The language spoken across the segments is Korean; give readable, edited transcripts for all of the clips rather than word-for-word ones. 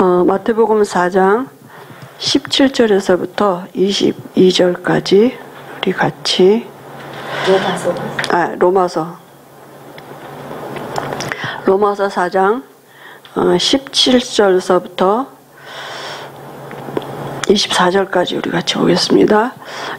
마태복음 4장 17절에서부터 22절까지 우리 같이 로마서 4장 17절서부터 24절까지 우리 같이 보겠습니다.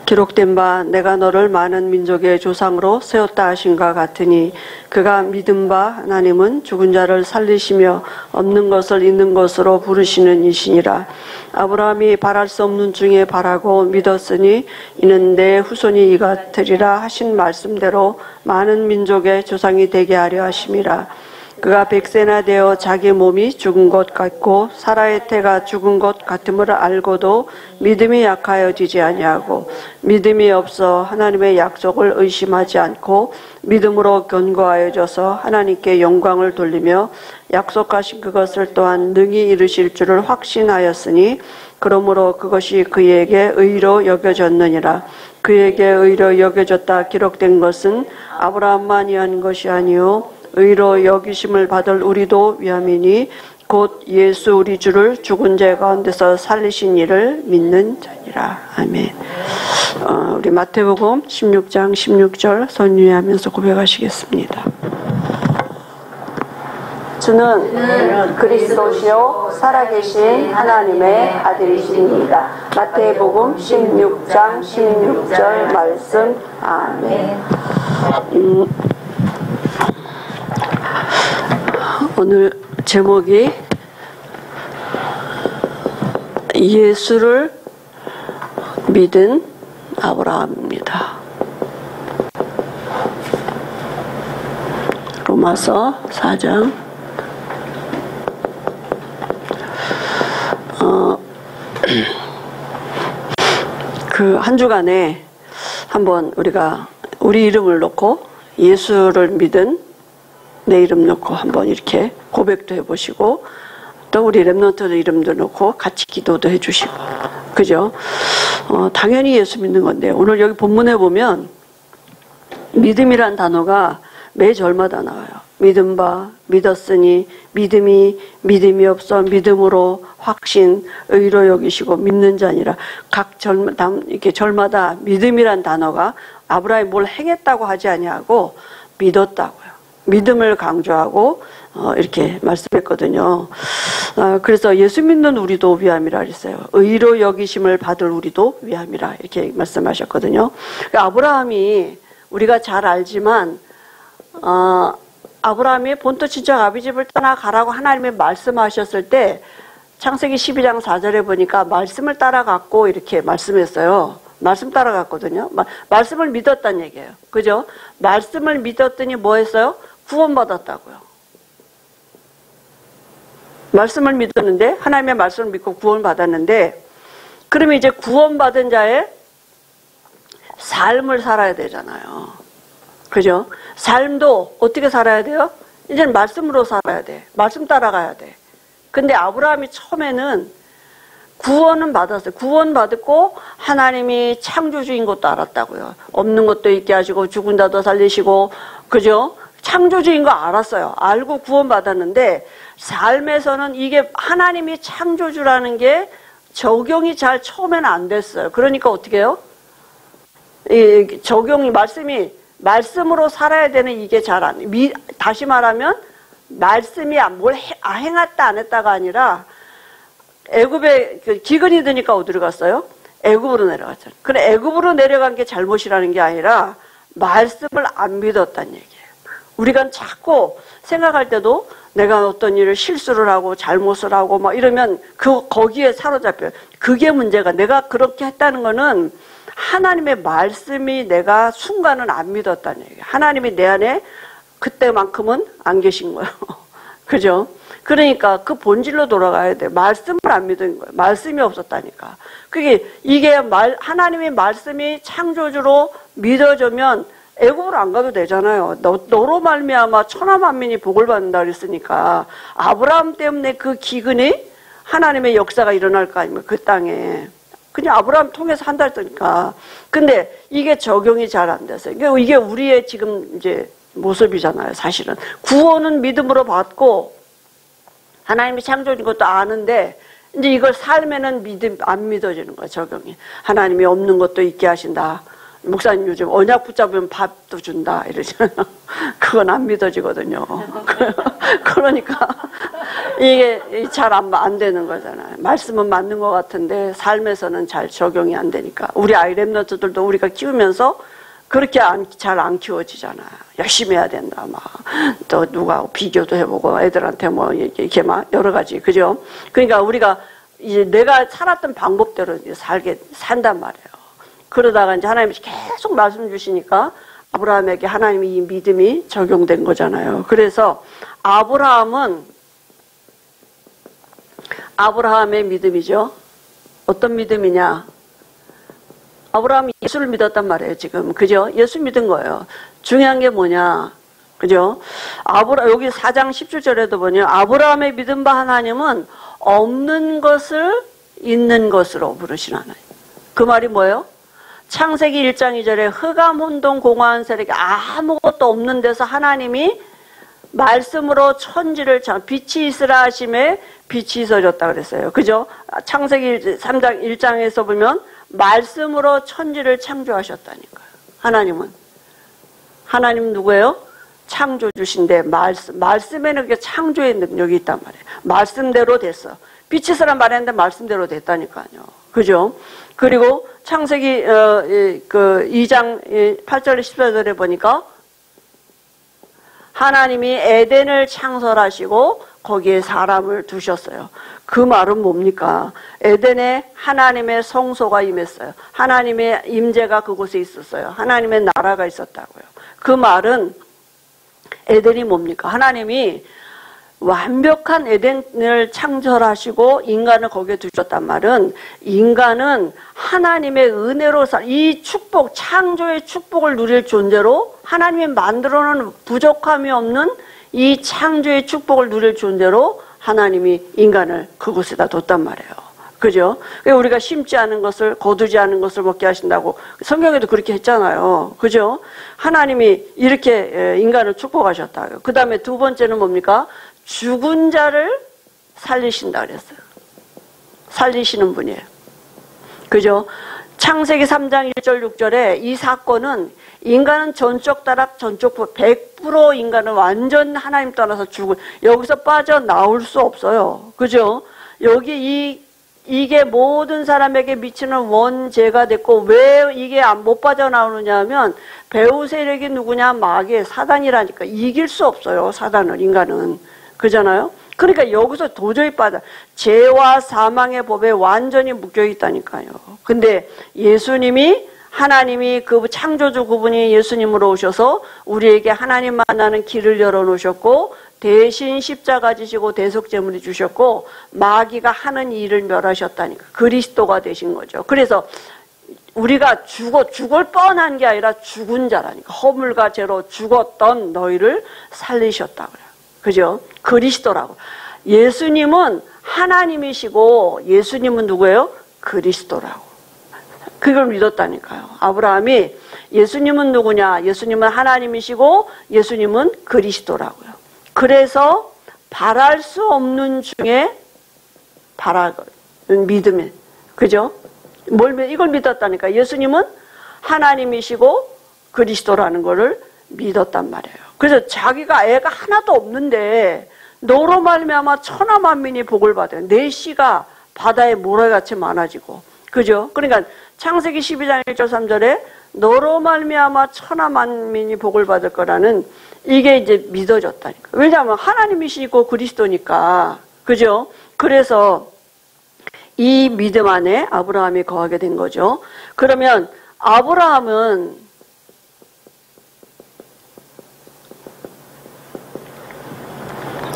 기록된 바 내가 너를 많은 민족의 조상으로 세웠다 하신가 같으니 그가 믿은 바 하나님은 죽은 자를 살리시며 없는 것을 있는 것으로 부르시는 이시니라. 아브라함이 바랄 수 없는 중에 바라고 믿었으니 이는 내 후손이 이 같으리라 하신 말씀대로 많은 민족의 조상이 되게 하려 하심이라. 그가 100세나 되어 자기 몸이 죽은 것 같고 사라의 태가 죽은 것 같음을 알고도 믿음이 약하여지지 아니하고 믿음이 없어 하나님의 약속을 의심하지 않고 믿음으로 견고하여져서 하나님께 영광을 돌리며 약속하신 그것을 또한 능히 이루실 줄을 확신하였으니 그러므로 그것이 그에게 의로 여겨졌느니라. 그에게 의로 여겨졌다 기록된 것은 아브라함만이 한 것이 아니요 의로 여기심을 받을 우리도 위함이니 곧 예수 우리 주를 죽은 자 가운데서 살리신 이를 믿는 자니라. 아멘. 우리 마태복음 16장 16절 선유하면서 고백하시겠습니다. 주는 그리스도시요 살아계신 하나님의 아들이십니다. 마태복음 16장 16절 말씀. 아멘. 오늘 제목이 예수를 믿은 아브라함입니다. 로마서 4장 그 한 주간에 한번 우리가 우리 이름을 놓고 예수를 믿은 내 이름 넣고 한번 이렇게 고백도 해보시고 또 우리 랩런트들 이름도 넣고 같이 기도도 해주시고 그죠? 당연히 예수 믿는 건데 오늘 여기 본문에 보면 믿음이란 단어가 매 절마다 나와요. 믿음 바, 믿었으니, 믿음이 없어 믿음으로 확신, 의로 여기시고 믿는 자니라. 각 이렇게 절마다 믿음이란 단어가 아브라함이 뭘 행했다고 하지 아니하고 믿었다고요. 믿음을 강조하고 이렇게 말씀했거든요. 그래서 예수 믿는 우리도 위함이라 그랬어요. 의로 여기심을 받을 우리도 위함이라 이렇게 말씀하셨거든요. 아브라함이 우리가 잘 알지만 아브라함이 본토 친척 아비 집을 떠나가라고 하나님이 말씀하셨을 때 창세기 12장 4절에 보니까 말씀을 따라갔고 이렇게 말씀했어요. 말씀 따라갔거든요. 말씀을 믿었다는 얘기예요. 그죠? 말씀을 믿었더니 뭐 했어요? 구원받았다고요. 말씀을 믿었는데 하나님의 말씀을 믿고 구원받았는데 그러면 이제 구원받은 자의 삶을 살아야 되잖아요. 그죠? 삶도 어떻게 살아야 돼요? 이제는 말씀으로 살아야 돼. 말씀 따라가야 돼. 근데 아브라함이 처음에는 구원은 받았어요. 구원받았고 하나님이 창조주인 것도 알았다고요. 없는 것도 있게 하시고 죽은 자도 살리시고 그죠? 창조주인 거 알았어요. 알고 구원받았는데 삶에서는 이게 하나님이 창조주라는 게 적용이 잘 처음에는 안 됐어요. 그러니까 어떻게 해요? 이 적용이 말씀으로 살아야 되는 이게 잘 안 돼. 다시 말하면 말씀이 뭘 행했다 안 했다가 아니라 애굽에 기근이 드니까 어디로 갔어요? 애굽으로 내려갔잖아요. 그래 애굽으로 내려간 게 잘못이라는 게 아니라 말씀을 안 믿었다는 얘기예요. 우리가 자꾸 생각할 때도 내가 어떤 일을 실수를 하고 잘못을 하고 막 이러면 거기에 사로잡혀요. 그게 문제가 내가 그렇게 했다는 거는 하나님의 말씀이 내가 순간은 안 믿었다는 얘기예요. 하나님이 내 안에 그때만큼은 안 계신 거예요. 그죠? 그러니까 그 본질로 돌아가야 돼. 말씀을 안 믿은 거예요. 말씀이 없었다니까. 이게 하나님의 말씀이 창조주로 믿어지면 애굽으로 안 가도 되잖아요. 너로 말미암아 천하 만민이 복을 받는다 그랬으니까 아브라함 때문에 그 기근이 하나님의 역사가 일어날 거 아닙니까? 그 땅에. 그냥 아브라함 통해서 한다니까. 근데 이게 적용이 잘 안 됐어요. 이게 우리의 지금 이제 모습이잖아요. 사실은 구원은 믿음으로 받고 하나님이 창조해준 것도 아는데 이제 이걸 삶에는 안 믿어지는 거야, 적용이. 하나님이 없는 것도 있게 하신다. 목사님 요즘 언약 붙잡으면 밥도 준다 이러잖아요. 그건 안 믿어지거든요. 그러니까 이게 잘 안 되는 거잖아요. 말씀은 맞는 것 같은데 삶에서는 잘 적용이 안 되니까. 우리 아이 랩런트들도 우리가 키우면서 그렇게 잘 안 키워지잖아요. 열심히 해야 된다, 막. 또 누가 비교도 해보고 애들한테 뭐 이렇게 막 여러 가지, 그죠? 그러니까 우리가 이제 내가 살았던 방법대로 산단 말이에요. 그러다가 이제 하나님이 계속 말씀 주시니까 아브라함에게 하나님이 이 믿음이 적용된 거잖아요. 그래서 아브라함의 믿음이죠. 어떤 믿음이냐? 아브라함이 예수를 믿었단 말이에요, 지금. 그죠? 예수 믿은 거예요. 중요한 게 뭐냐? 그죠? 여기 4장 17절에도 보면 아브라함의 믿음 바 하나님은 없는 것을 있는 것으로 부르신 하나님. 그 말이 뭐예요? 창세기 1장 2절에 흑암 혼돈 공허한 세력이 아무것도 없는 데서 하나님이 말씀으로 천지를 빛이 있으라 하심에 빛이 있어졌다 그랬어요. 그죠? 창세기 3장 1장에서 보면 말씀으로 천지를 창조하셨다니까요. 하나님은 누구예요? 창조주신데 말씀에는 그 창조의 능력이 있단 말이에요. 말씀대로 됐어. 빛이 있으란 말했는데 말씀대로 됐다니까요. 그죠? 그리고 창세기 2장 8절 14절에 보니까 하나님이 에덴을 창설하시고 거기에 사람을 두셨어요. 그 말은 뭡니까? 에덴에 하나님의 성소가 임했어요. 하나님의 임재가 그곳에 있었어요. 하나님의 나라가 있었다고요. 그 말은 에덴이 뭡니까? 하나님이 완벽한 에덴을 창설하시고 인간을 거기에 두셨단 말은 인간은 하나님의 은혜로 이 축복, 창조의 축복을 누릴 존재로 하나님이 만들어놓은 부족함이 없는 이 창조의 축복을 누릴 존재로 하나님이 인간을 그곳에다 뒀단 말이에요. 그죠? 우리가 심지 않은 것을 거두지 않은 것을 먹게 하신다고 성경에도 그렇게 했잖아요. 그죠? 하나님이 이렇게 인간을 축복하셨다고요. 그 다음에 두 번째는 뭡니까? 죽은 자를 살리신다 그랬어요. 살리시는 분이에요. 그죠? 창세기 3장 1절 6절에 이 사건은 인간은 전적 타락, 전적 100% 인간은 완전 하나님 떠나서 여기서 빠져나올 수 없어요. 그죠? 이게 모든 사람에게 미치는 원죄가 됐고, 왜 이게 못 빠져나오느냐 하면, 배후 세력이 누구냐? 마귀의 사단이라니까. 이길 수 없어요, 사단을, 인간은. 그잖아요? 그러니까 여기서 도저히 죄와 사망의 법에 완전히 묶여있다니까요. 근데 하나님이 그 창조주 그분이 예수님으로 오셔서 우리에게 하나님 만나는 길을 열어놓으셨고, 대신 십자가 지시고 대속제물이 주셨고, 마귀가 하는 일을 멸하셨다니까. 그리스도가 되신 거죠. 그래서 우리가 죽을 뻔한 게 아니라 죽은 자라니까. 허물과 죄로 죽었던 너희를 살리셨다고요. 그죠? 그리스도라고. 예수님은 하나님이시고 예수님은 누구예요? 그리스도라고. 그걸 믿었다니까요. 아브라함이 예수님은 누구냐? 예수님은 하나님이시고 예수님은 그리스도라고요. 그래서 바랄 수 없는 중에 바라는 믿음이. 그죠? 이걸 믿었다니까. 예수님은 하나님이시고 그리스도라는 거를 믿었단 말이에요. 그래서 자기가 애가 하나도 없는데 너로 말미암아 천하 만민이 복을 받아요. 내 씨가 바다의 모래같이 많아지고. 그죠? 그러니까 창세기 12장 1절 3절에 너로 말미암아 천하 만민이 복을 받을 거라는 이게 이제 믿어졌다니까. 왜냐하면 하나님이시고 그리스도니까. 그죠? 그래서 이 믿음 안에 아브라함이 거하게 된 거죠. 그러면 아브라함은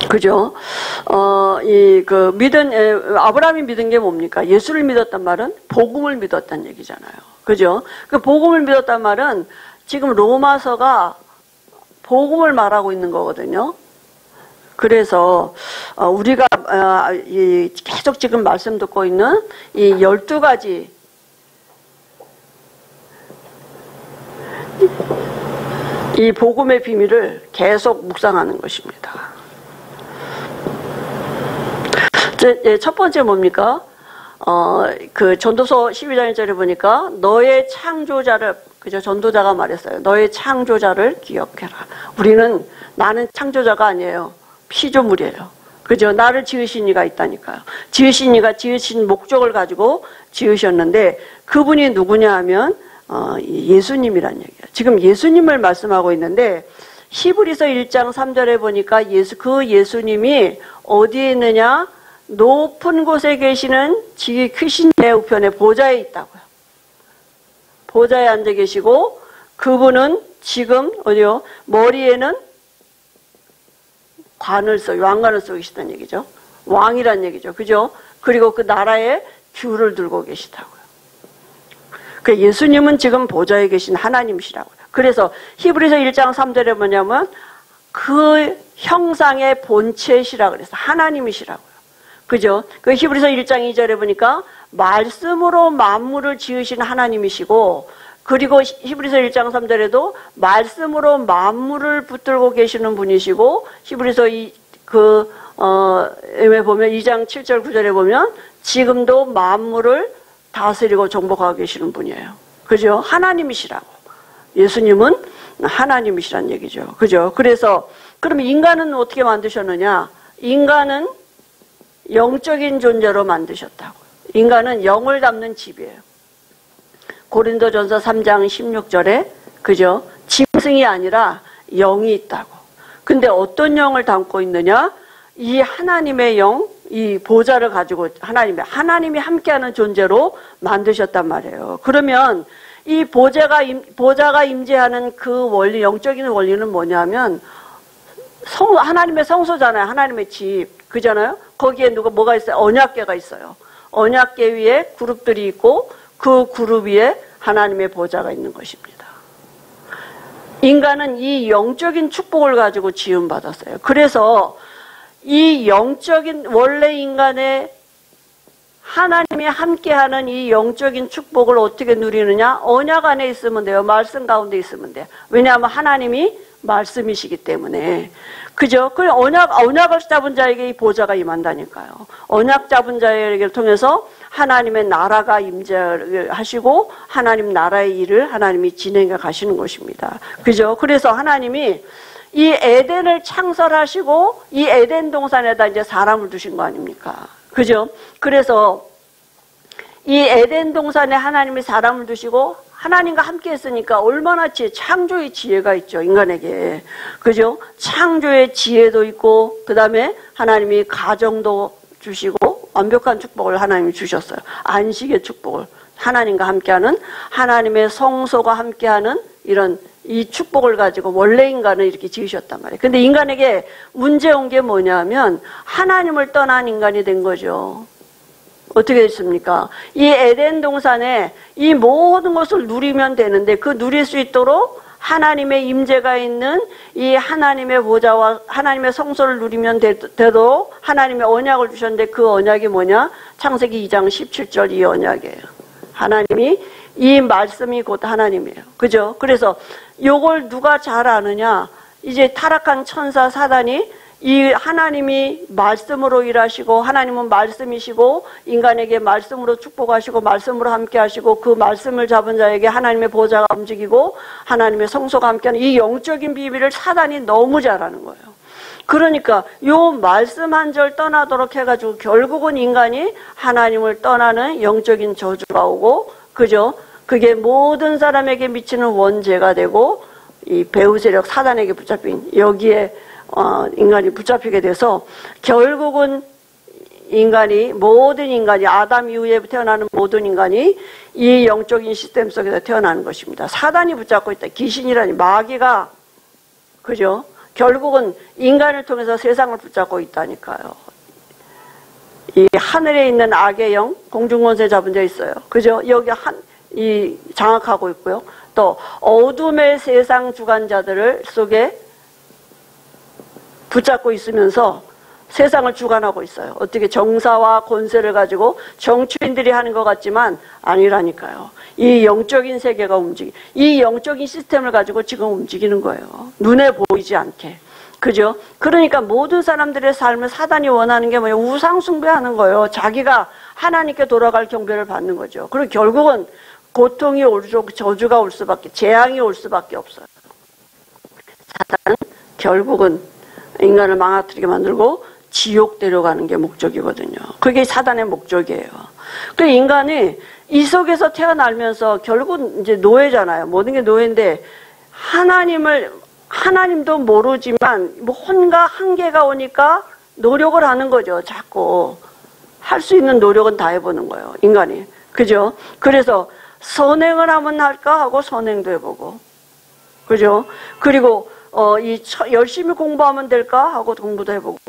그죠? 아브라함이 믿은 게 뭡니까? 예수를 믿었단 말은 복음을 믿었단 얘기잖아요. 그죠? 그 복음을 믿었단 말은 지금 로마서가 복음을 말하고 있는 거거든요. 그래서 우리가 계속 지금 말씀 듣고 있는 이 12가지 이 복음의 비밀을 계속 묵상하는 것입니다. 첫 번째 뭡니까? 그 전도서 12장 1절에 보니까 너의 창조자를, 그죠? 전도자가 말했어요. 너의 창조자를 기억해라. 나는 창조자가 아니에요. 피조물이에요. 그죠? 나를 지으신 이가 있다니까요. 지으신 이가 지으신 목적을 가지고 지으셨는데 그분이 누구냐 하면 예수님이란 얘기예요. 지금 예수님을 말씀하고 있는데 히브리서 1장 3절에 보니까 그 예수님이 어디에 있느냐? 높은 곳에 계시는 지극히 크신 내 우편에 보좌에 있다고요. 보좌에 앉아 계시고 그분은 지금 어디요? 머리에는 왕관을 쓰고 계시다는 얘기죠. 왕이란 얘기죠. 그죠? 그리고 그 나라에 귤을 들고 계시다고요. 그 예수님은 지금 보좌에 계신 하나님이시라고요. 그래서 히브리서 1장 3절에 뭐냐면 그 형상의 본체시라 그래서 하나님이시라고요. 그죠? 그 히브리서 1장 2절에 보니까 말씀으로 만물을 지으신 하나님이시고 그리고 히브리서 1장 3절에도 말씀으로 만물을 붙들고 계시는 분이시고 히브리서 보면 2장 7절 9절에 보면 지금도 만물을 다스리고 정복하고 계시는 분이에요. 그죠? 하나님이시라고. 예수님은 하나님이시란 얘기죠. 그죠? 그래서 그럼 인간은 어떻게 만드셨느냐? 인간은 영적인 존재로 만드셨다고. 인간은 영을 담는 집이에요. 고린도전서 3장 16절에 그죠? 짐승이 아니라 영이 있다고. 근데 어떤 영을 담고 있느냐? 이 하나님의 영, 이 보좌를 가지고 하나님이 함께하는 존재로 만드셨단 말이에요. 그러면 이 보좌가 임재하는 그 원리, 영적인 원리는 뭐냐면 하나님의 성소잖아요. 하나님의 집. 그잖아요? 거기에 뭐가 있어요? 언약궤가 있어요. 언약궤 위에 그룹들이 있고 그 그룹 위에 하나님의 보좌가 있는 것입니다. 인간은 이 영적인 축복을 가지고 지음받았어요. 그래서 이 영적인 원래 인간의 하나님이 함께하는 이 영적인 축복을 어떻게 누리느냐? 언약 안에 있으면 돼요. 말씀 가운데 있으면 돼요. 왜냐하면 하나님이 말씀이시기 때문에. 그죠? 그 언약을 잡은 자에게 이 보좌가 임한다니까요. 언약 잡은 자에게를 통해서 하나님의 나라가 임재하시고 하나님 나라의 일을 하나님이 진행해 가시는 것입니다. 그죠? 그래서 하나님이 이 에덴을 창설하시고 이 에덴 동산에다 이제 사람을 두신 거 아닙니까? 그죠? 그래서 이 에덴 동산에 하나님이 사람을 두시고 하나님과 함께 했으니까 얼마나 창조의 지혜가 있죠, 인간에게. 그죠? 창조의 지혜도 있고, 그 다음에 하나님이 가정도 주시고, 완벽한 축복을 하나님이 주셨어요. 안식의 축복을. 하나님과 함께하는, 하나님의 성소가 함께하는 이런 이 축복을 가지고 원래 인간을 이렇게 지으셨단 말이에요. 근데 인간에게 문제 온 게 뭐냐면, 하나님을 떠난 인간이 된 거죠. 어떻게 됐습니까? 이 에덴 동산에 이 모든 것을 누리면 되는데 그 누릴 수 있도록 하나님의 임재가 있는 이 하나님의 보좌와 하나님의 성소를 누리면 되도록 하나님의 언약을 주셨는데 그 언약이 뭐냐? 창세기 2장 17절 이 언약이에요. 하나님이 이 말씀이 곧 하나님이에요. 그죠? 그래서 요걸 누가 잘 아느냐? 이제 타락한 천사 사단이 이 하나님이 말씀으로 일하시고 하나님은 말씀이시고 인간에게 말씀으로 축복하시고 말씀으로 함께 하시고 그 말씀을 잡은 자에게 하나님의 보좌가 움직이고 하나님의 성소가 함께하는 이 영적인 비밀을 사단이 너무 잘하는 거예요. 그러니까 요 말씀 한 절 떠나도록 해가지고 결국은 인간이 하나님을 떠나는 영적인 저주가 오고 그죠? 그게 모든 사람에게 미치는 원죄가 되고 이 배후 세력 사단에게 붙잡힌 여기에 인간이 붙잡히게 돼서 결국은 모든 인간이 아담 이후에 태어나는 모든 인간이 이 영적인 시스템 속에서 태어나는 것입니다. 사단이 붙잡고 있다. 귀신이라니 마귀가 그죠? 결국은 인간을 통해서 세상을 붙잡고 있다니까요. 이 하늘에 있는 악의 영, 공중권세 잡은 자 있어요. 그죠? 여기 장악하고 있고요. 또 어둠의 세상 주관자들을 속에 붙잡고 있으면서 세상을 주관하고 있어요. 어떻게 정사와 권세를 가지고 정치인들이 하는 것 같지만 아니라니까요. 이 영적인 세계가 이 영적인 시스템을 가지고 지금 움직이는 거예요. 눈에 보이지 않게. 그죠? 그러니까 모든 사람들의 삶을 사단이 원하는 게 뭐예요? 우상 숭배하는 거예요. 자기가 하나님께 돌아갈 경배를 받는 거죠. 그리고 결국은 고통이 오죠. 저주가 올 수밖에, 재앙이 올 수밖에 없어요. 사단은 결국은 인간을 망가뜨리게 만들고 지옥 데려가는 게 목적이거든요. 그게 사단의 목적이에요. 그 인간이 이 속에서 태어나면서 결국은 이제 노예잖아요. 모든 게 노예인데 하나님도 모르지만 뭔가 한계가 오니까 노력을 하는 거죠. 자꾸 할 수 있는 노력은 다 해보는 거예요. 인간이. 그죠? 그래서 선행을 하면 할까 하고 선행도 해보고, 그죠? 그리고 열심히 공부하면 될까 하고 공부도 해보고,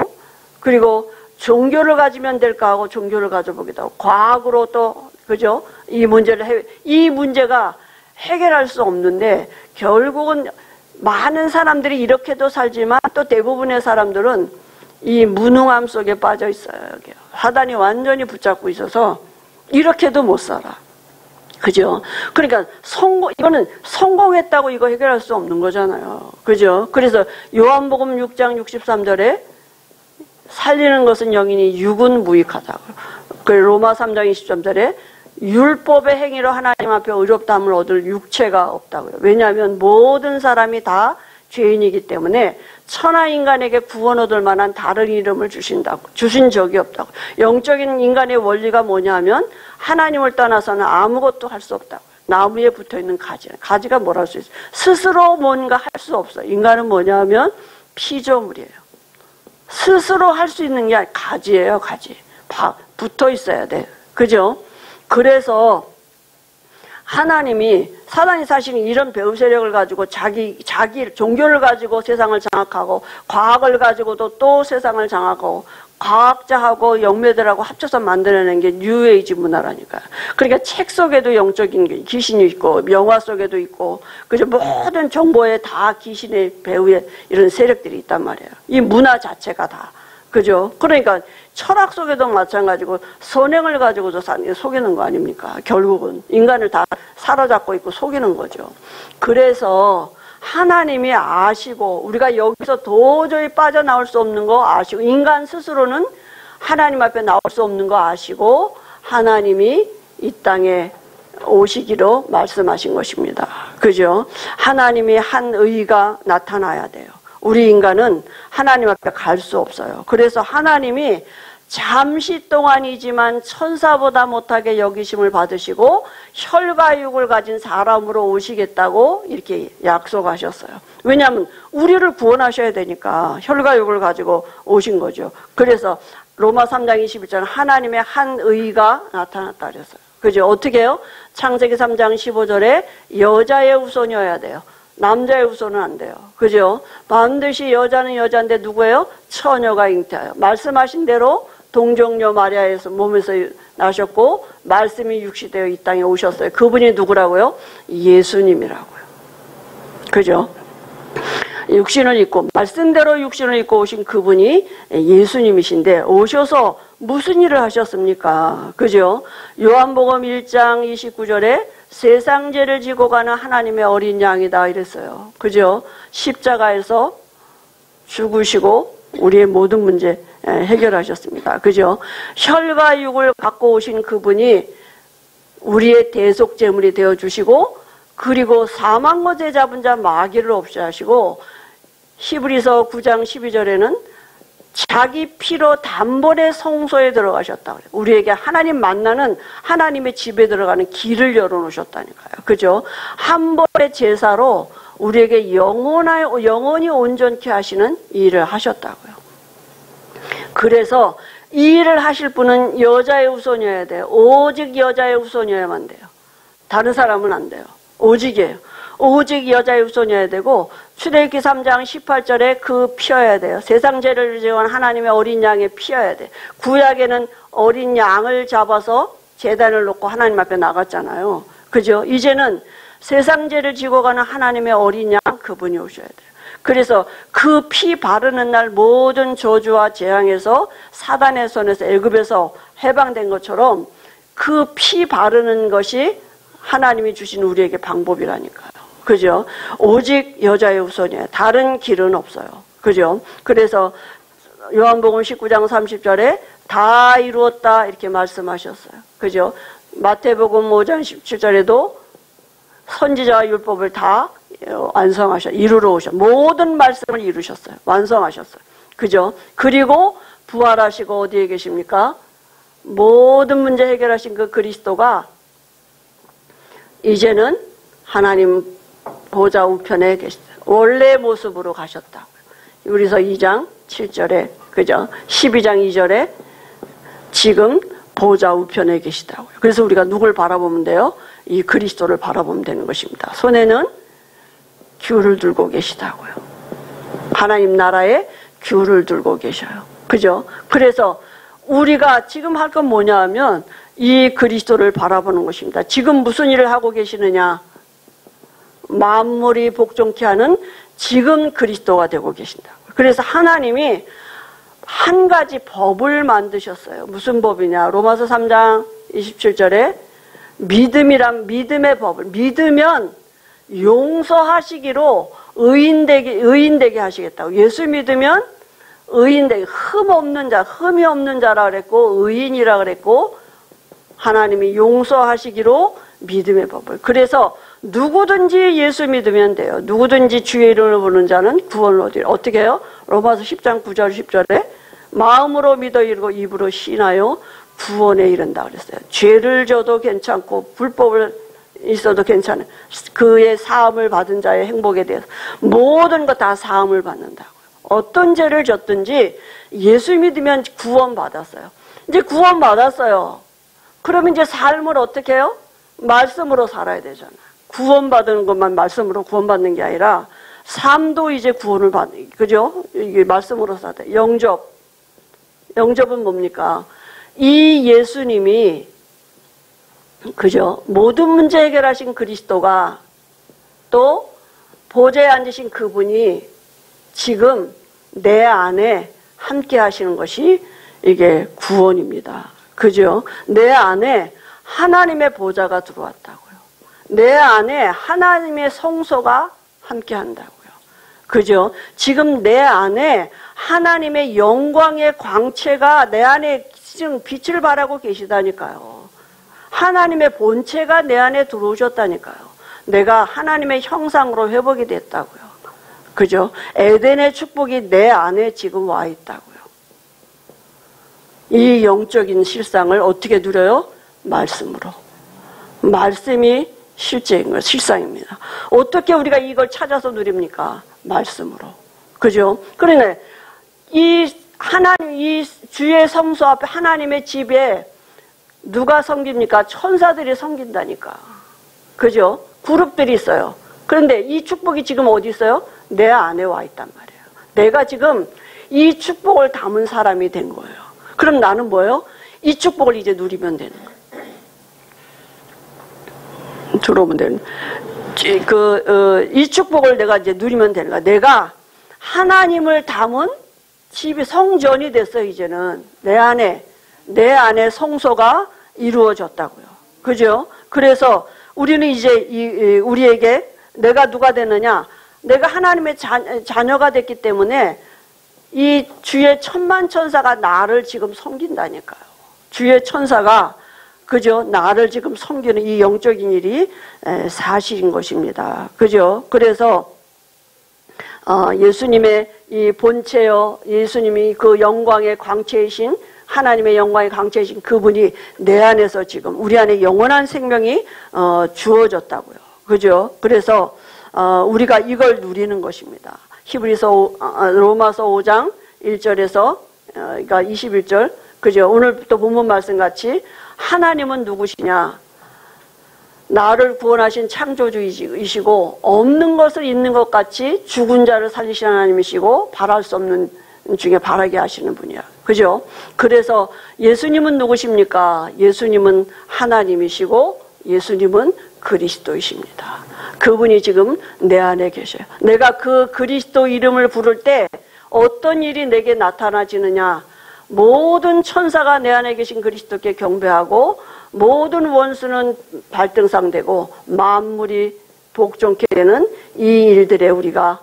그리고 종교를 가지면 될까 하고 종교를 가져보기도 하고, 과학으로 또, 그죠? 이 문제가 해결할 수 없는데, 결국은 많은 사람들이 이렇게도 살지만 또 대부분의 사람들은 이 무능함 속에 빠져 있어요. 여기요. 사단이 완전히 붙잡고 있어서 이렇게도 못 살아. 그죠? 그러니까 이거는 성공했다고 이거 해결할 수 없는 거잖아요. 그죠? 그래서 요한복음 6장 63절에 살리는 것은 영이니 육은 무익하다. 그 로마 3장 23절에 율법의 행위로 하나님 앞에 의롭다함을 얻을 육체가 없다고요. 왜냐하면 모든 사람이 다 죄인이기 때문에 천하 인간에게 구원 얻을 만한 다른 이름을 주신 적이 없다고. 영적인 인간의 원리가 뭐냐면 하나님을 떠나서는 아무것도 할 수 없다고. 나무에 붙어있는 가지가 뭘 할 수 있어요? 스스로 뭔가 할 수 없어요. 인간은 뭐냐면 피조물이에요. 스스로 할 수 있는 게 가지예요. 가지. 붙어 있어야 돼. 그죠? 그래서 사단이 사실 이런 배후 세력을 가지고 자기 종교를 가지고 세상을 장악하고, 과학을 가지고도 또 세상을 장악하고, 과학자하고 영매들하고 합쳐서 만들어낸 게 뉴에이지 문화라니까요. 그러니까 책 속에도 영적인 귀신이 있고, 영화 속에도 있고, 그죠? 모든 정보에 다 귀신의 배후에 이런 세력들이 있단 말이에요. 이 문화 자체가 다. 그죠? 그러니까 철학 속에도 마찬가지고 선행을 가지고도 속이는 거 아닙니까? 결국은 인간을 다 사로잡고 있고 속이는 거죠. 그래서 하나님이 아시고, 우리가 여기서 도저히 빠져나올 수 없는 거 아시고, 인간 스스로는 하나님 앞에 나올 수 없는 거 아시고 하나님이 이 땅에 오시기로 말씀하신 것입니다. 그죠? 하나님이 한 의가 나타나야 돼요. 우리 인간은 하나님 앞에 갈 수 없어요. 그래서 하나님이 잠시 동안이지만 천사보다 못하게 여기심을 받으시고 혈과 육을 가진 사람으로 오시겠다고 이렇게 약속하셨어요. 왜냐하면 우리를 구원하셔야 되니까 혈과 육을 가지고 오신 거죠. 그래서 로마 3장 21절 하나님의 한 의가 나타났다 그랬어요. 그죠? 어떻게 해요? 창세기 3장 15절에 여자의 후손이어야 돼요. 남자의 후손은 안 돼요. 그죠? 반드시 여자는 여자인데 누구예요? 처녀가 잉태하여. 말씀하신 대로 동정녀 마리아에서 몸에서 나셨고 말씀이 육시되어 이 땅에 오셨어요. 그분이 누구라고요? 예수님이라고요. 그죠? 육신을 입고 말씀대로 육신을 입고 오신 그분이 예수님이신데 오셔서 무슨 일을 하셨습니까? 그죠? 요한복음 1장 29절에 세상 죄를 지고 가는 하나님의 어린 양이다 이랬어요. 그죠? 십자가에서 죽으시고 우리의 모든 문제 해결하셨습니다. 그죠? 혈과 육을 갖고 오신 그분이 우리의 대속제물이 되어주시고 그리고 사망거제 잡은 자 마귀를 없애하시고 히브리서 9장 12절에는 자기 피로 단번에 성소에 들어가셨다 그래요. 우리에게 하나님 만나는 하나님의 집에 들어가는 길을 열어놓으셨다니까요. 그죠? 한 번의 제사로 우리에게 영원히 온전케 하시는 이 일을 하셨다고요. 그래서 이 일을 하실 분은 여자의 후손이어야 돼요. 오직 여자의 후손이어야만 돼요. 다른 사람은 안 돼요. 오직이에요. 오직 여자의 후손이어야 되고 출애굽기 3장 18절에 그 피어야 돼요. 세상 죄를 지은 하나님의 어린 양의 피어야 돼. 구약에는 어린 양을 잡아서 제단을 놓고 하나님 앞에 나갔잖아요. 그죠? 이제는 세상 죄를 지고 가는 하나님의 어린 양 그분이 오셔야 돼요. 그래서 그 피 바르는 날 모든 저주와 재앙에서 사단의 손에서 애굽에서 해방된 것처럼 그 피 바르는 것이 하나님이 주신 우리에게 방법이라니까요. 그죠? 오직 여자의 후손이에요. 다른 길은 없어요. 그죠? 그래서 요한복음 19장 30절에 다 이루었다 이렇게 말씀하셨어요. 그죠? 마태복음 5장 17절에도 선지자와 율법을 다 완성하셨, 이루러 오셨, 모든 말씀을 이루셨어요. 완성하셨어요. 그죠? 그리고 부활하시고 어디에 계십니까? 모든 문제 해결하신 그 그리스도가 이제는 하나님 보좌 우편에 계시다. 원래 모습으로 가셨다고요. 우리서 2장 7절에, 그죠? 12장 2절에 지금 보좌 우편에 계시다고요. 그래서 우리가 누굴 바라보면 돼요? 이 그리스도를 바라보면 되는 것입니다. 손에는 귤을 들고 계시다고요. 하나님 나라에 귤을 들고 계셔요. 그죠? 그래서 우리가 지금 할 건 뭐냐 하면 이 그리스도를 바라보는 것입니다. 지금 무슨 일을 하고 계시느냐? 만물이 복종케 하는 지금 그리스도가 되고 계신다. 그래서 하나님이 한 가지 법을 만드셨어요. 무슨 법이냐? 로마서 3장 27절에 믿음이란 믿음의 법을, 믿으면 용서하시기로 의인되게 하시겠다고. 예수 믿으면 의인되게, 흠이 없는 자라 그랬고, 의인이라 그랬고, 하나님이 용서하시기로 믿음의 법을. 그래서 누구든지 예수 믿으면 돼요. 누구든지 주의 이름을 부르는 자는 구원을 얻으리라. 어떻게 해요? 로마서 10장 9절 10절에 마음으로 믿어 이르고 입으로 신하여 구원에 이른다 그랬어요. 죄를 져도 괜찮고 불법을 있어도 괜찮아요. 그의 사함을 받은 자의 행복에 대해서 모든 것 다 사함을 받는다고요. 어떤 죄를 졌든지 예수 믿으면 구원 받았어요. 이제 구원 받았어요. 그러면 이제 삶을 어떻게 해요? 말씀으로 살아야 되잖아요. 구원받은 것만 말씀으로 구원받는 게 아니라 삶도 이제 구원을 받는, 그죠? 이게 말씀으로 살아야 돼. 영접은 뭡니까? 이 예수님이, 그죠? 모든 문제 해결하신 그리스도가 또 보좌에 앉으신 그분이 지금 내 안에 함께 하시는 것이 이게 구원입니다. 그죠? 내 안에 하나님의 보좌가 들어왔다고요. 내 안에 하나님의 성소가 함께 한다고요. 그죠? 지금 내 안에 하나님의 영광의 광채가 내 안에 지금 빛을 발하고 계시다니까요. 하나님의 본체가 내 안에 들어오셨다니까요. 내가 하나님의 형상으로 회복이 됐다고요. 그죠? 에덴의 축복이 내 안에 지금 와 있다고요. 이 영적인 실상을 어떻게 누려요? 말씀으로. 말씀이 실제인 거예요. 실상입니다. 어떻게 우리가 이걸 찾아서 누립니까? 말씀으로. 그죠? 그러네. 이 주의 성소 앞에 하나님의 집에 누가 섬깁니까? 천사들이 섬긴다니까. 그죠? 그룹들이 있어요. 그런데 이 축복이 지금 어디 있어요? 내 안에 와 있단 말이에요. 내가 지금 이 축복을 담은 사람이 된 거예요. 그럼 나는 뭐예요? 이 축복을 이제 누리면 되는 거예요. 들어오면 되는. 이 축복을 내가 이제 누리면 되는 거야. 내가 하나님을 담은 집이 성전이 됐어요. 이제는 내 안에 성소가 이루어졌다고요. 그죠? 그래서 우리는 이제 우리에게 내가 누가 됐느냐? 내가 하나님의 자녀가 됐기 때문에 이 주의 천만 천사가 나를 지금 섬긴다니까요. 주의 천사가, 그죠? 나를 지금 섬기는 이 영적인 일이 사실인 것입니다. 그죠? 그래서 예수님의 이 본체요, 예수님이 그 영광의 광채이신, 하나님의 영광의 광채이신 그분이 내 안에서 지금 우리 안에 영원한 생명이 주어졌다고요. 그죠? 그래서 우리가 이걸 누리는 것입니다. 로마서 5장 1절에서 그러니까 21절, 그죠? 오늘 또 본문 말씀 같이 하나님은 누구시냐? 나를 구원하신 창조주이시고 없는 것을 있는 것 같이 죽은 자를 살리시는 하나님이시고 바랄 수 없는 중에 바라게 하시는 분이야. 그죠? 그래서 예수님은 누구십니까? 예수님은 하나님이시고 예수님은 그리스도이십니다. 그분이 지금 내 안에 계셔요. 내가 그 그리스도 이름을 부를 때 어떤 일이 내게 나타나지느냐? 모든 천사가 내 안에 계신 그리스도께 경배하고 모든 원수는 발등상되고 만물이 복종케 되는 이 일들에 우리가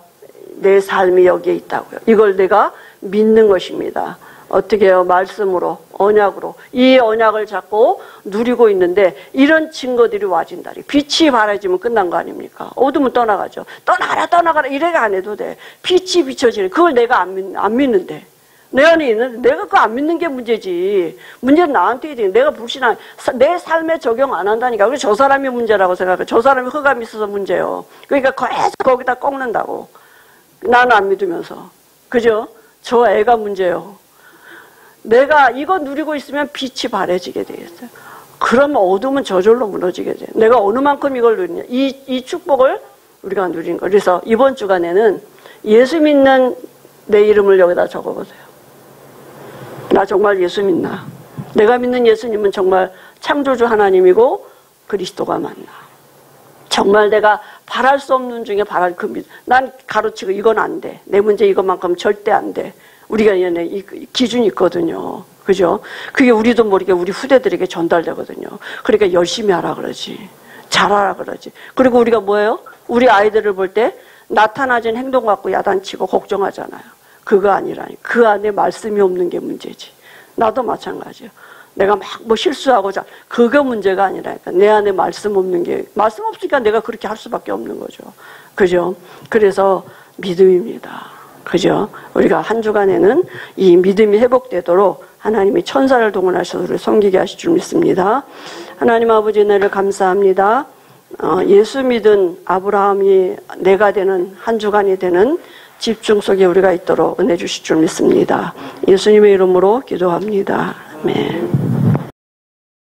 내 삶이 여기에 있다고요. 이걸 내가 믿는 것입니다. 어떻게 해요? 말씀으로, 언약으로. 이 언약을 잡고 누리고 있는데 이런 증거들이 와진다. 빛이 밝아지면 끝난 거 아닙니까? 어둠은 떠나가죠. 떠나가라 이래가 안 해도 돼. 빛이 비춰지는 그걸 내가 안 믿는데. 내 안에 있는데 내가 그거 안 믿는 게 문제지. 문제는 나한테 있지. 내가 불신한 내 삶에 적용 안 한다니까. 그래서 저 사람이 문제라고 생각해. 저 사람이 흑암이 있어서 문제요. 그러니까 계속 거기다 꺾는다고. 나는 안 믿으면서. 그죠? 저 애가 문제요. 내가 이거 누리고 있으면 빛이 바래지게 되겠어요. 그러면 어둠은 저절로 무너지게 돼요. 내가 어느 만큼 이걸 누리냐. 이 축복을 우리가 누리는 거예요. 그래서 이번 주간에는 예수 믿는 내 이름을 여기다 적어보세요. 나 정말 예수 믿나? 내가 믿는 예수님은 정말 창조주 하나님이고 그리스도가 맞나? 정말 내가 바랄 수 없는 중에 바랄 그 믿음. 난 가로치고 이건 안 돼. 내 문제 이것만큼 절대 안 돼. 우리가 이 기준이 있거든요. 그죠? 그게 우리도 모르게 우리 후대들에게 전달되거든요. 그러니까 열심히 하라 그러지. 잘하라 그러지. 그리고 우리가 뭐예요? 우리 아이들을 볼 때 나타나진 행동 갖고 야단치고 걱정하잖아요. 그거 아니라니. 그 안에 말씀이 없는 게 문제지. 나도 마찬가지예요. 내가 막 뭐 실수하고 그거 문제가 아니라니까. 내 안에 말씀 없는 게, 말씀 없으니까 내가 그렇게 할 수밖에 없는 거죠. 그죠? 그래서 믿음입니다. 그죠? 우리가 한 주간에는 이 믿음이 회복되도록 하나님이 천사를 동원하셔서 우리를 섬기게 하실 줄 믿습니다. 하나님 아버지 은혜를 감사합니다. 예수 믿은 아브라함이 내가 되는 한 주간이 되는 집중 속에 우리가 있도록 은혜 주실 줄 믿습니다. 예수님의 이름으로 기도합니다. 아멘.